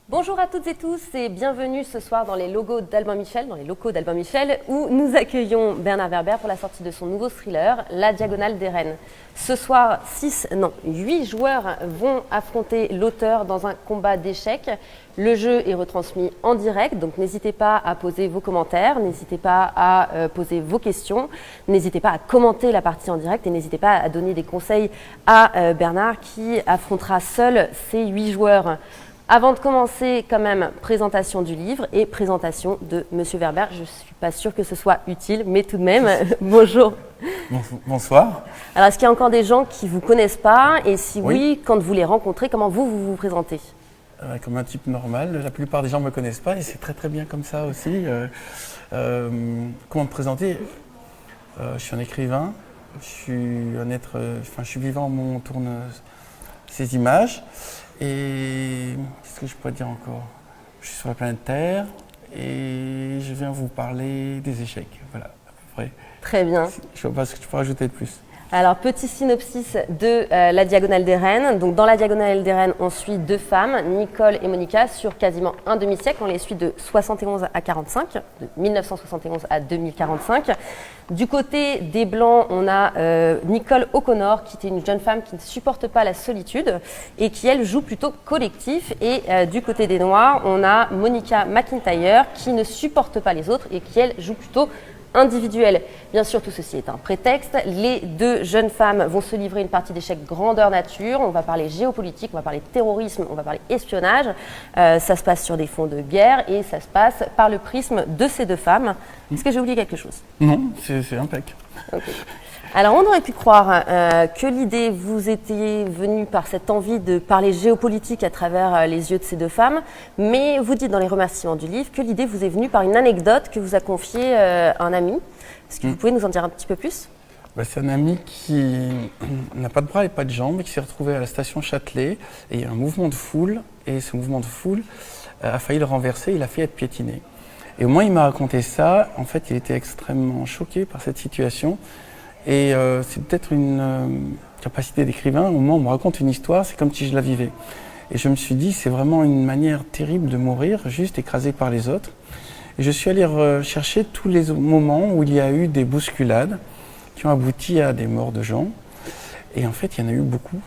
Bonjour à toutes et tous et bienvenue ce soir dans les locaux d'Albin Michel, où nous accueillons Bernard Werber pour la sortie de son nouveau thriller, La Diagonale des Reines. Ce soir, 8 joueurs vont affronter l'auteur dans un combat d'échecs. Le jeu est retransmis en direct, donc n'hésitez pas à poser vos commentaires, n'hésitez pas à poser vos questions, n'hésitez pas à commenter la partie en direct et n'hésitez pas à donner des conseils à Bernard qui affrontera seul ces 8 joueurs. Avant de commencer, quand même, présentation du livre et présentation de Monsieur Werber. Je ne suis pas sûre que ce soit utile, mais tout de même, bonjour. Bonsoir. Alors, est-ce qu'il y a encore des gens qui ne vous connaissent pas? Et si oui, quand vous les rencontrez, comment vous vous présentez? Comme un type normal. La plupart des gens ne me connaissent pas et c'est très très bien comme ça aussi. Comment me présenter? Je suis un écrivain, je suis un être, je suis vivant, on tourne ces images. Et qu'est-ce que je pourrais dire encore? Je suis sur la planète Terre et je viens vous parler des échecs. Voilà, à peu près. Très bien. Je ne vois pas ce que je peux rajouter de plus. Alors, petit synopsis de La Diagonale des Reines. Donc, dans La Diagonale des Reines, on suit 2 femmes, Nicole et Monica, sur quasiment un demi-siècle. On les suit de 71 à 45, de 1971 à 2045. Du côté des Blancs, on a Nicole O'Connor, qui était une jeune femme qui ne supporte pas la solitude et qui, elle, joue plutôt collectif. Et du côté des Noirs, on a Monica McIntyre, qui ne supporte pas les autres et qui, elle, joue plutôt individuel. Bien sûr, tout ceci est un prétexte. Les 2 jeunes femmes vont se livrer une partie d'échecs grandeur nature. On va parler géopolitique, on va parler terrorisme, on va parler espionnage. Ça se passe sur des fonds de guerre et ça se passe par le prisme de ces 2 femmes. Est-ce que j'ai oublié quelque chose? Non, c'est impec. Okay. Alors, on aurait pu croire que l'idée vous était venue par cette envie de parler géopolitique à travers les yeux de ces 2 femmes, mais vous dites dans les remerciements du livre que l'idée vous est venue par une anecdote que vous a confiée un ami. Est-ce que vous pouvez nous en dire un petit peu plus? C'est un ami qui n'a pas de bras et pas de jambes, qui s'est retrouvé à la station Châtelet, et il y a un mouvement de foule, et ce mouvement de foule a failli le renverser, il a failli être piétiné. Et au moins il m'a raconté ça, en fait il était extrêmement choqué par cette situation. Et c'est peut-être une capacité d'écrivain, au moment où on me raconte une histoire, c'est comme si je la vivais. Et je me suis dit, c'est vraiment une manière terrible de mourir, juste écrasé par les autres. Et je suis allé rechercher tous les moments où il y a eu des bousculades qui ont abouti à des morts de gens. Et en fait, il y en a eu beaucoup.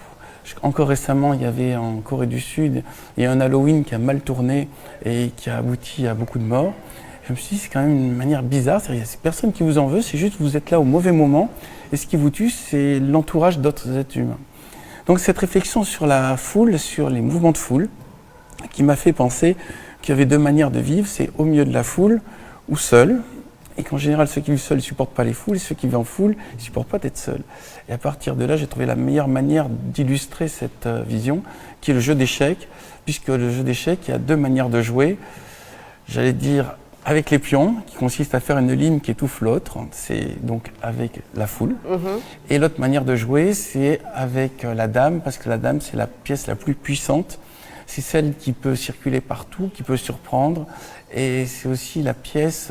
Encore récemment, il y avait en Corée du Sud, il y a un Halloween qui a mal tourné et qui a abouti à beaucoup de morts. Je me suis dit, c'est quand même une manière bizarre, il n'y a personne qui vous en veut, c'est juste que vous êtes là au mauvais moment, et ce qui vous tue, c'est l'entourage d'autres êtres humains. Donc cette réflexion sur la foule, sur les mouvements de foule, qui m'a fait penser qu'il y avait 2 manières de vivre, c'est au milieu de la foule ou seul, et qu'en général, ceux qui vivent seuls ne supportent pas les foules, et ceux qui vivent en foule ne supportent pas d'être seuls. Et à partir de là, j'ai trouvé la meilleure manière d'illustrer cette vision, qui est le jeu d'échecs, puisque le jeu d'échecs, il y a 2 manières de jouer, j'allais dire avec les pions, qui consiste à faire une ligne qui étouffe l'autre, c'est donc avec la foule. Et l'autre manière de jouer, c'est avec la dame, parce que la dame, c'est la pièce la plus puissante. C'est celle qui peut circuler partout, qui peut surprendre. Et c'est aussi la pièce...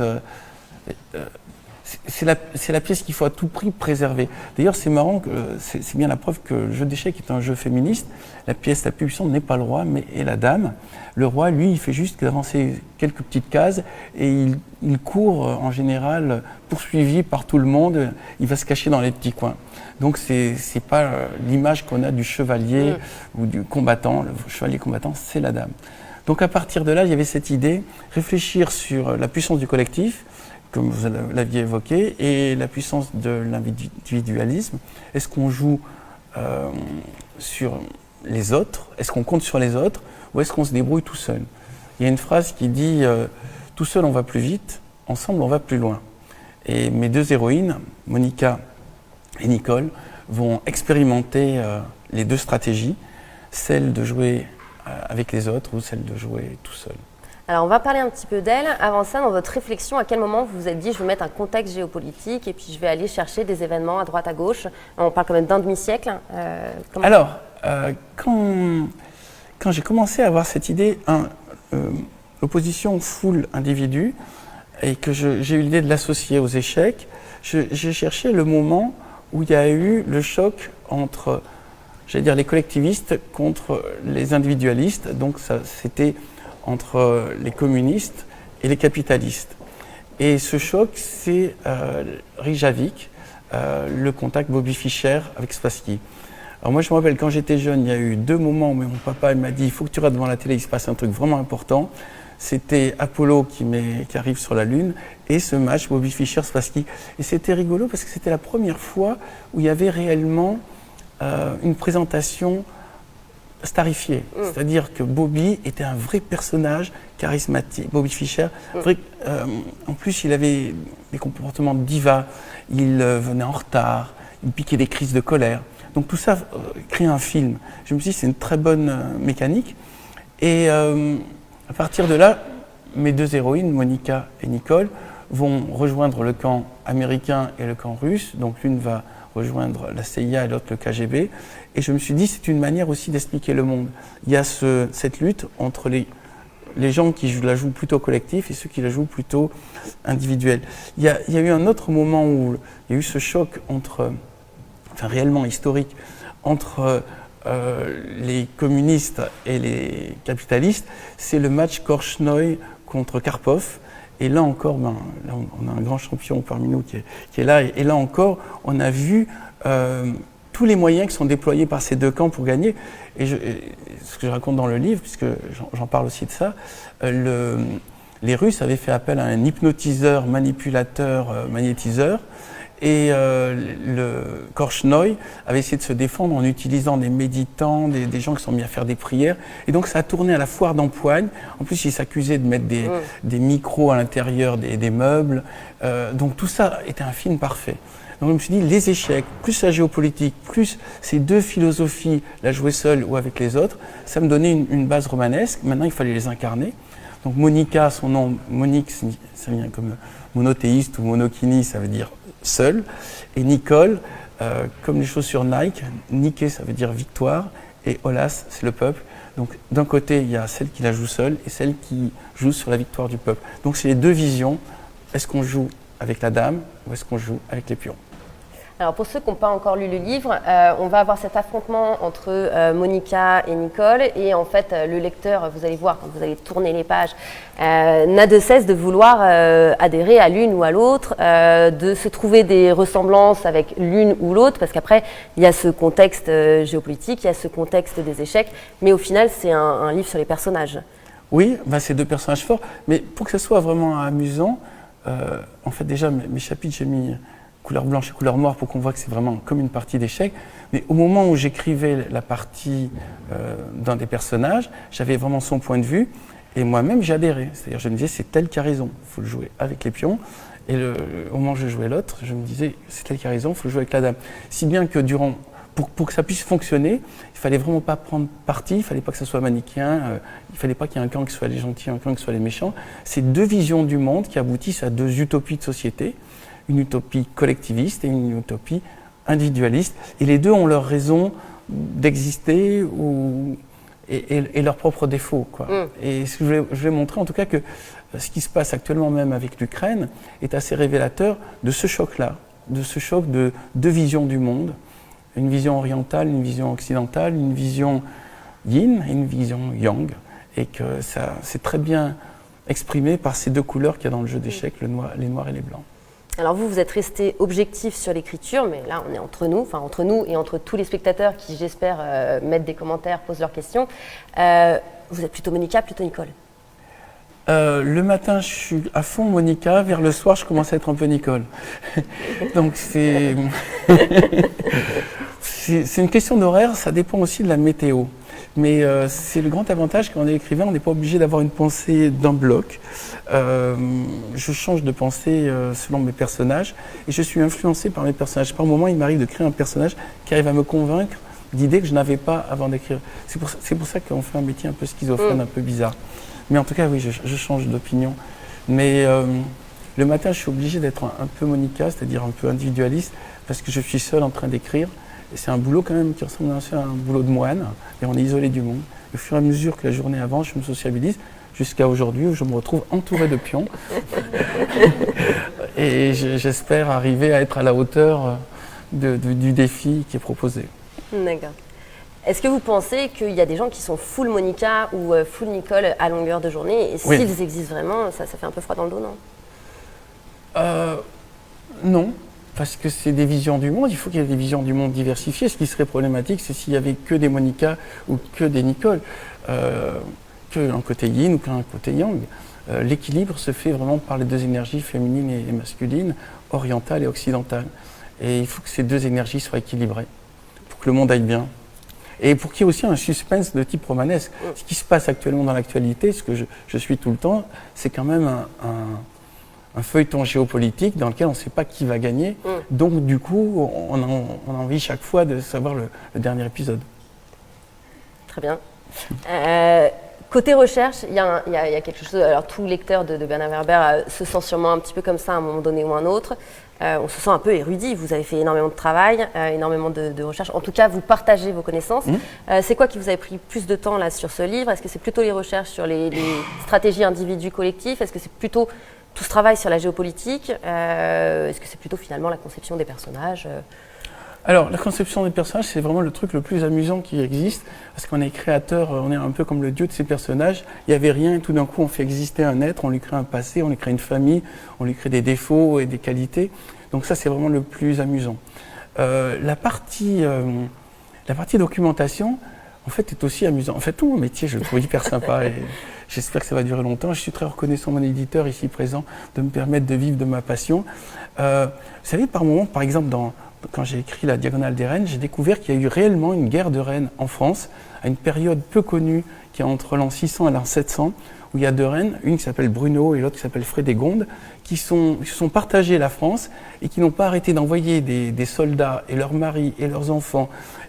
c'est la pièce qu'il faut à tout prix préserver. D'ailleurs, c'est marrant, c'est bien la preuve que le jeu d'échecs est un jeu féministe. La pièce la plus puissante n'est pas le roi, mais est la dame. Le roi, lui, il fait juste avancer quelques petites cases et il court en général poursuivi par tout le monde. Il va se cacher dans les petits coins. Donc, c'est pas l'image qu'on a du chevalier ou du combattant. Le chevalier combattant, c'est la dame. Donc, à partir de là, il y avait cette idée, réfléchir sur la puissance du collectif, comme vous l'aviez évoqué, et la puissance de l'individualisme. Est-ce qu'on joue sur les autres? Est-ce qu'on compte sur les autres? Ou est-ce qu'on se débrouille tout seul? Il y a une phrase qui dit « Tout seul on va plus vite, ensemble on va plus loin ». Et mes 2 héroïnes, Monica et Nicole, vont expérimenter les 2 stratégies, celle de jouer avec les autres ou celle de jouer tout seul. Alors, on va parler un petit peu d'elle. Avant ça, dans votre réflexion, à quel moment vous vous êtes dit, je vais mettre un contexte géopolitique et puis je vais aller chercher des événements à droite, à gauche? On parle quand même d'un demi-siècle. Alors, quand j'ai commencé à avoir cette idée, l'opposition foule-individu, et que j'ai eu l'idée de l'associer aux échecs, j'ai cherché le moment où il y a eu le choc entre, j'allais dire, les collectivistes contre les individualistes. Donc, c'était entre les communistes et les capitalistes. Et ce choc, c'est Reykjavik, le contact Bobby Fischer avec Spassky. Alors moi, je me rappelle, quand j'étais jeune, il y a eu 2 moments où mon papa m'a dit « il faut que tu restes devant la télé, il se passe un truc vraiment important ». C'était Apollo qui arrive sur la Lune et ce match Bobby Fischer-Spassky. Et c'était rigolo parce que c'était la première fois où il y avait réellement une présentation starifiée. C'est-à-dire que Bobby était un vrai personnage charismatique. Bobby Fischer, en plus, il avait des comportements de diva. Il venait en retard, il piquait des crises de colère. Donc tout ça crée un film. Je me suis dit, c'est une très bonne mécanique. Et à partir de là, mes 2 héroïnes, Monica et Nicole, vont rejoindre le camp américain et le camp russe. Donc l'une va rejoindre la CIA et l'autre le KGB. Et je me suis dit, c'est une manière aussi d'expliquer le monde. Il y a cette lutte entre les gens qui la jouent plutôt collectif et ceux qui la jouent plutôt individuelle. Il y a eu un autre moment où il y a eu ce choc réellement historique, entre les communistes et les capitalistes, c'est le match Korchnoi contre Karpov. Et là encore, là on a un grand champion parmi nous qui est là. Et là encore, on a vu tous les moyens qui sont déployés par ces 2 camps pour gagner. Et ce que je raconte dans le livre, puisque j'en parle aussi de ça, les Russes avaient fait appel à un hypnotiseur, manipulateur, magnétiseur. Et le Korchnoi avait essayé de se défendre en utilisant des méditants, des gens qui sont mis à faire des prières. Et donc ça a tourné à la foire d'empoigne. En plus, ils s'accusaient de mettre des micros à l'intérieur des meubles. Donc tout ça était un film parfait. Donc je me suis dit, les échecs, plus la géopolitique, plus ces 2 philosophies, la jouer seule ou avec les autres, ça me donnait une base romanesque. Maintenant, il fallait les incarner. Donc Monica, son nom, Monique, ça vient comme monothéiste ou monokini, ça veut dire seul. Et Nicole, comme les chaussures Nike, Nike, ça veut dire victoire, et Olas, c'est le peuple. Donc d'un côté, il y a celle qui la joue seule et celle qui joue sur la victoire du peuple. Donc c'est les 2 visions. Est-ce qu'on joue avec la dame ou est-ce qu'on joue avec les pions ? Alors pour ceux qui n'ont pas encore lu le livre, on va avoir cet affrontement entre Monica et Nicole et en fait le lecteur, vous allez voir quand vous allez tourner les pages, n'a de cesse de vouloir adhérer à l'une ou à l'autre, de se trouver des ressemblances avec l'une ou l'autre parce qu'après il y a ce contexte géopolitique, il y a ce contexte des échecs, mais au final c'est un livre sur les personnages. Oui, c'est 2 personnages forts, mais pour que ce soit vraiment amusant, en fait déjà mes chapitres j'ai mis couleur blanche et couleur noire pour qu'on voit que c'est vraiment comme une partie d'échecs. Mais au moment où j'écrivais la partie d'un des personnages, j'avais vraiment son point de vue et moi-même j'ai adhéré. C'est-à-dire je me disais c'est tel qui a raison, il faut le jouer avec les pions. Et au moment où je jouais l'autre, je me disais c'est tel qui a raison, il faut le jouer avec la dame. Si bien que pour que ça puisse fonctionner, il fallait vraiment pas prendre parti, il fallait pas que ça soit manichéen, il fallait pas qu'il y ait un camp qui soit les gentils, un camp qui soit les méchants. C'est 2 visions du monde qui aboutissent à 2 utopies de société. Une utopie collectiviste et une utopie individualiste. Et les 2 ont leur raison d'exister et leurs propres défauts. Et ce que je vais montrer en tout cas que ce qui se passe actuellement même avec l'Ukraine est assez révélateur de ce choc-là, de ce choc de 2 visions du monde, une vision orientale, une vision occidentale, une vision yin et une vision yang. Et que ça c'est très bien exprimé par ces 2 couleurs qu'il y a dans le jeu d'échecs, les noirs et les blancs. Alors vous êtes resté objectif sur l'écriture, mais là on est entre nous et entre tous les spectateurs qui j'espère mettent des commentaires, posent leurs questions. Vous êtes plutôt Monica, plutôt Nicole ? Le matin je suis à fond Monica, vers le soir je commence à être un peu Nicole. Donc c'est une question d'horaire, ça dépend aussi de la météo. Mais c'est le grand avantage quand on est écrivain, on n'est pas obligé d'avoir une pensée d'un bloc. Je change de pensée selon mes personnages et je suis influencé par mes personnages. Par moment, il m'arrive de créer un personnage qui arrive à me convaincre d'idées que je n'avais pas avant d'écrire. C'est pour ça qu'on fait un métier un peu schizophrène, un peu bizarre. Mais en tout cas, oui, je change d'opinion. Mais le matin, je suis obligé d'être un peu Monica, c'est-à-dire un peu individualiste, parce que je suis seul en train d'écrire. Et c'est un boulot quand même qui ressemble à un boulot de moine, et on est isolé du monde. Au fur et à mesure que la journée avance, je me sociabilise, jusqu'à aujourd'hui où je me retrouve entouré de pions. Et j'espère arriver à être à la hauteur du défi qui est proposé. D'accord. Est-ce que vous pensez qu'il y a des gens qui sont full Monica ou full Nicole à longueur de journée? Et s'ils existent vraiment, ça fait un peu froid dans le dos, non? Non, parce que c'est des visions du monde. Il faut qu'il y ait des visions du monde diversifiées. Ce qui serait problématique, c'est s'il y avait que des Monica ou que des Nicole, qu'un côté yin ou qu'un côté yang. L'équilibre se fait vraiment par les deux énergies féminines et masculines, orientales et occidentales. Et il faut que ces deux énergies soient équilibrées pour que le monde aille bien. Et pour qu'il y ait aussi un suspense de type romanesque. Ce qui se passe actuellement dans l'actualité, ce que je suis tout le temps, c'est quand même un feuilleton géopolitique dans lequel on ne sait pas qui va gagner. Donc du coup, on a envie chaque fois de savoir le dernier épisode. Très bien. Côté recherche, il y a quelque chose. Alors, tout lecteur de Bernard Werber se sent sûrement un petit peu comme ça à un moment donné ou un autre. On se sent un peu érudit. Vous avez fait énormément de travail, énormément de recherches. En tout cas, vous partagez vos connaissances. C'est quoi qui vous avez pris plus de temps là sur ce livre? Est-ce que c'est plutôt les recherches sur les stratégies individu-collectif? Est-ce que c'est plutôt tout ce travail sur la géopolitique? Est-ce que c'est plutôt finalement la conception des personnages? Alors, la conception des personnages, c'est vraiment le truc le plus amusant qui existe, parce qu'on est créateur, on est un peu comme le dieu de ces personnages. Il n'y avait rien, et tout d'un coup, on fait exister un être, on lui crée un passé, on lui crée une famille, on lui crée des défauts et des qualités. Donc ça, c'est vraiment le plus amusant. La partie documentation, en fait, est aussi amusante. En fait, tout mon métier, je le trouve hyper sympa et j'espère que ça va durer longtemps. Je suis très reconnaissant, mon éditeur ici présent, de me permettre de vivre de ma passion. Vous savez, par moment, par exemple, quand j'ai écrit La Diagonale des Reines, j'ai découvert qu'il y a eu réellement une guerre de reines en France, à une période peu connue, qui est entre l'an 600 et l'an 700, où il y a deux reines, une qui s'appelle Bruno et l'autre qui s'appelle Frédégonde, qui se sont partagées la France et qui n'ont pas arrêté d'envoyer des soldats et leurs maris et leurs enfants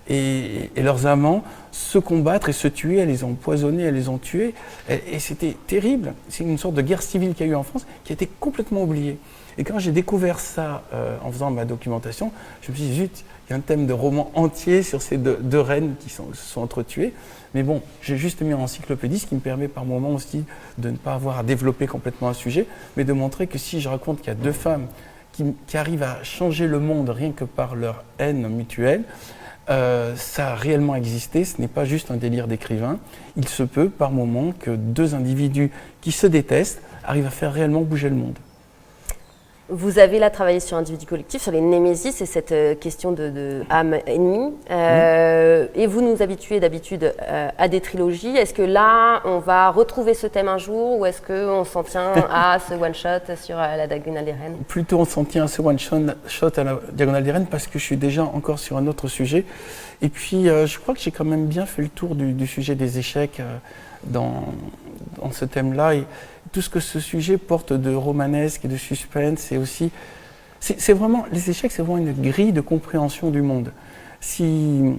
et leurs amants se combattre et se tuer. Elles les ont empoisonnés, elles les ont tués. Et c'était terrible. C'est une sorte de guerre civile qu'il y a eu en France qui a été complètement oubliée. Et quand j'ai découvert ça en faisant ma documentation, je me suis dit, zut, il y a un thème de roman entier sur ces deux reines qui se sont entretuées. Mais bon, j'ai juste mis en encyclopédie, ce qui me permet par moment aussi de ne pas avoir à développer complètement un sujet, mais de montrer que si je raconte qu'il y a deux femmes qui arrivent à changer le monde rien que par leur haine mutuelle, ça a réellement existé, ce n'est pas juste un délire d'écrivain. Il se peut par moment que deux individus qui se détestent arrivent à faire réellement bouger le monde. Vous avez là travaillé sur individu collectif, sur les némésis et cette question de âme ennemie. Et vous nous habituez d'habitude à des trilogies. Est-ce que là, on va retrouver ce thème un jour ou est-ce qu'on s'en tient à ce one-shot sur la Diagonale des Reines? Plutôt, on s'en tient à ce one-shot à la Diagonale des Reines parce que je suis déjà encore sur un autre sujet. Et puis, je crois que j'ai quand même bien fait le tour du sujet des échecs dans ce thème-là. Et tout ce que ce sujet porte de romanesque et de suspense, c'est aussi... C'est vraiment, les échecs, c'est vraiment une grille de compréhension du monde. Le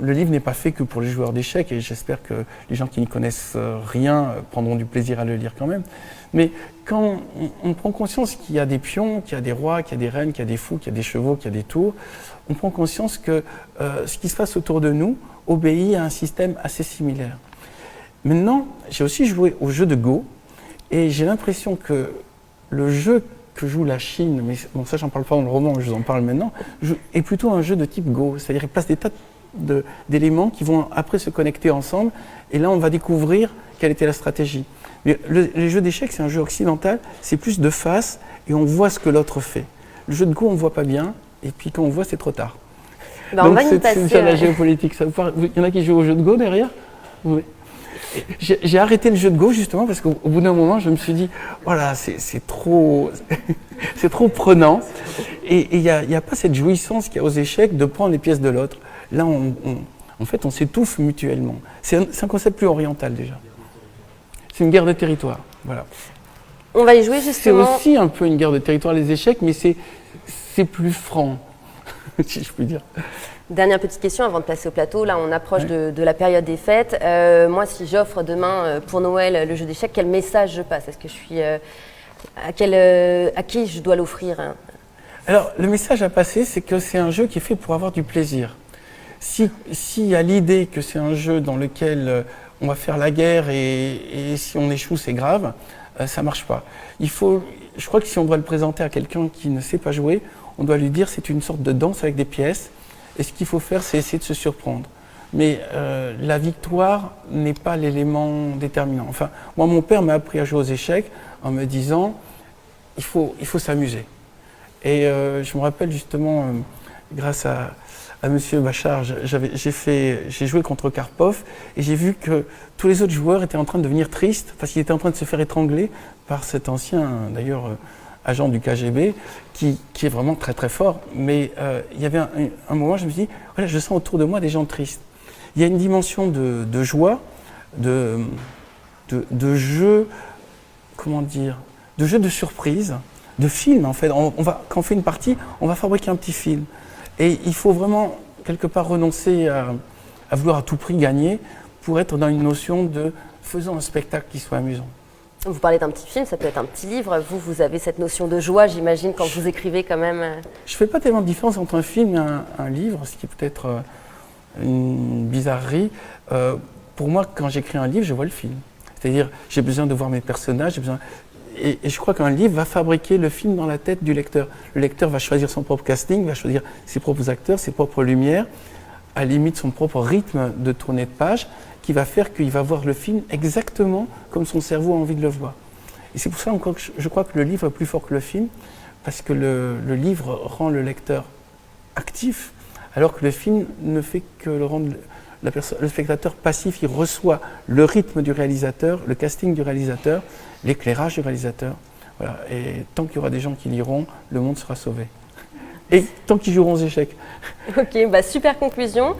livre n'est pas fait que pour les joueurs d'échecs, et j'espère que les gens qui n'y connaissent rien prendront du plaisir à le lire quand même. Mais quand on prend conscience qu'il y a des pions, qu'il y a des rois, qu'il y a des reines, qu'il y a des fous, qu'il y a des chevaux, qu'il y a des tours, on prend conscience que ce qui se passe autour de nous obéit à un système assez similaire. Maintenant, j'ai aussi joué au jeu de Go, et j'ai l'impression que le jeu que joue la Chine, mais bon, ça j'en parle pas dans le roman, mais je vous en parle maintenant, est plutôt un jeu de type Go, c'est-à-dire qu'il place des tas d'éléments qui vont après se connecter ensemble, et là on va découvrir quelle était la stratégie. Mais les jeux d'échecs, c'est un jeu occidental, c'est plus de face, et on voit ce que l'autre fait. Le jeu de Go, on ne voit pas bien, et puis quand on voit, c'est trop tard. Ben donc c'est ça la géopolitique. Il y en a qui jouent au jeu de Go derrière? Oui. J'ai arrêté le jeu de Go justement parce qu'au bout d'un moment, je me suis dit, voilà, c'est trop, c'est trop prenant. Et il n'y a pas cette jouissance qu'il y a aux échecs de prendre les pièces de l'autre. Là, en fait, on s'étouffe mutuellement. C'est un concept plus oriental déjà. C'est une guerre de territoire. Voilà. On va y jouer justement. C'est aussi un peu une guerre de territoire, les échecs, mais c'est plus franc, si je puis dire. Dernière petite question avant de passer au plateau. Là, on approche de la période des fêtes. Moi, si j'offre demain pour Noël le jeu d'échecs, quel message je passe? Est-ce que je suis à qui je dois l'offrir, hein? Alors, le message à passer, c'est que c'est un jeu qui est fait pour avoir du plaisir. S'il y a l'idée que c'est un jeu dans lequel on va faire la guerre et si on échoue, c'est grave, ça marche pas. Je crois que si on doit le présenter à quelqu'un qui ne sait pas jouer, on doit lui dire c'est une sorte de danse avec des pièces. Et ce qu'il faut faire, c'est essayer de se surprendre. mais la victoire n'est pas l'élément déterminant. Enfin, moi, mon père m'a appris à jouer aux échecs en me disant il faut s'amuser. Et je me rappelle justement, grâce à Monsieur Bachar, j'ai joué contre Karpov et j'ai vu que tous les autres joueurs étaient en train de devenir tristes parce qu'ils étaient en train de se faire étrangler par cet ancien, d'ailleurs, agent du KGB qui est vraiment très très fort. Mais il y avait un moment, je me suis dit, voilà, je sens autour de moi des gens tristes. Il y a une dimension de joie, de jeu, comment dire, de jeu de surprise, de film en fait. Quand on fait une partie, on va fabriquer un petit film. Et il faut vraiment, quelque part, renoncer à vouloir à tout prix gagner pour être dans une notion de faisant un spectacle qui soit amusant. Vous parlez d'un petit film, ça peut être un petit livre. Vous avez cette notion de joie, j'imagine, quand vous écrivez quand même. Je ne fais pas tellement de différence entre un film et un livre, ce qui est peut-être une bizarrerie. Pour moi, quand j'écris un livre, je vois le film. C'est-à-dire, j'ai besoin de voir mes personnages, et je crois qu'un livre va fabriquer le film dans la tête du lecteur. Le lecteur va choisir son propre casting, va choisir ses propres acteurs, ses propres lumières, à la limite son propre rythme de tournée de page, qui va faire qu'il va voir le film exactement comme son cerveau a envie de le voir. Et c'est pour ça encore que je crois que le livre est plus fort que le film, parce que le livre rend le lecteur actif, alors que le film ne fait que le rendre le spectateur passif. Il reçoit le rythme du réalisateur, le casting du réalisateur, l'éclairage du réalisateur. Voilà. Et tant qu'il y aura des gens qui liront, le monde sera sauvé. Et tant qu'ils joueront aux échecs. Ok, super conclusion.